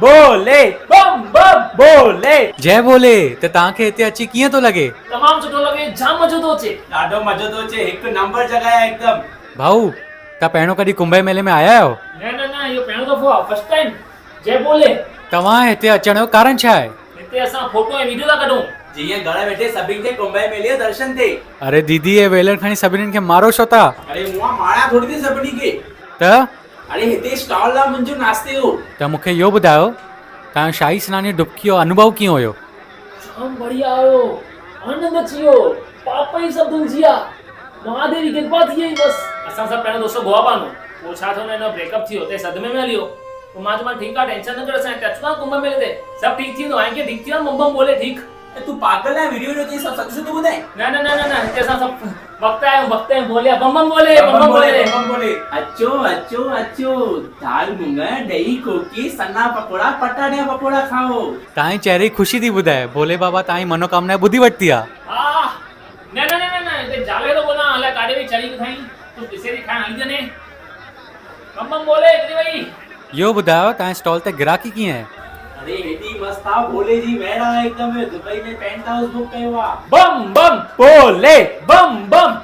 बोले bomb bomb बोले जय बोले त तव्हांखे हिते अची कीअं थो लॻे? तमाम सुठो लगे, जाम मजो तो अचे। ॾाढो मज़ो थो अचे, हिकु नंबर जॻह आहे एकदम। भाऊ तव्हां पहिरियों कॾहिं कुंभ मेले में आया आहियो? न इहो पहिरियों दफ़ो आहे, फर्स्ट टाइम। जय बोले। तव्हां हिते अचण जो कारण छा आहे? हिते असां फोटो ऐं वीडियो था कढूं। जीअं घर वेठे सभिनि खे कुंभ मेले जो दर्शन थिए। अरे दीदी ये वेलण खणी सभिनीनि खे मारो छो था? अरे मुआ मारा थोड़ी थी सभिनी खे। त अरे हिते स्टॉल आहे मुंहिंजो नाश्ते जो। त मूंखे इहो ॿुधायो तव्हांजो शाही सनान जी डुबकी जो अनुभव कीअं हुयो? जाम बढ़िया आयो, आनंद अची वियो, पाप ई सभु धुलिजी विया, महादेव जी कृपा थी वई बस। असां सभु पहिरियों दोस्त गोवा पानो, पोइ छा थियो न ब्रेकअप थी वियो, ते सदमे में हली वियो। पोइ मां चयो ठीकु आहे, टेंशन न कर, असां हिते अचूं था कुंभ मेले ते, सभु ठीकु थींदो, हाणे कीअं ठीकु थी वियो, बम बम बोले ठीकु। तू पागल है, वीडियो जो तई सब सच तो ॿुधाए। न हिते असां सभु वक्त आहियूं बोलिया बम बम बोले बम बम बोले। अचो अचो अचो, दाल मुंगा दही कोकी सन्ना पकोड़ा पटाटा पकोड़ा खाओ। तव्हांजे चेहरे जी ख़ुशी थी ॿुधाए, भोले बाबा तव्हांजी मनोकामना ॿुधी वरिती आहे। न हिते जाले तो कोना, अलाए काॾे बि चढ़ी खाई, तूं ॾिसे थी खाइण हली वञे। बम बम बोले हिकिड़ी वई। इहो ॿुधायो तव्हांजे स्टॉल ते ग्राहकी कीअं आहे? अरे हेॾी मस्त आहे, भोले जी महर आहे एकदम। दुबई में पेंट हाउस बुक कयो आहे। बम बम बोले बम बम।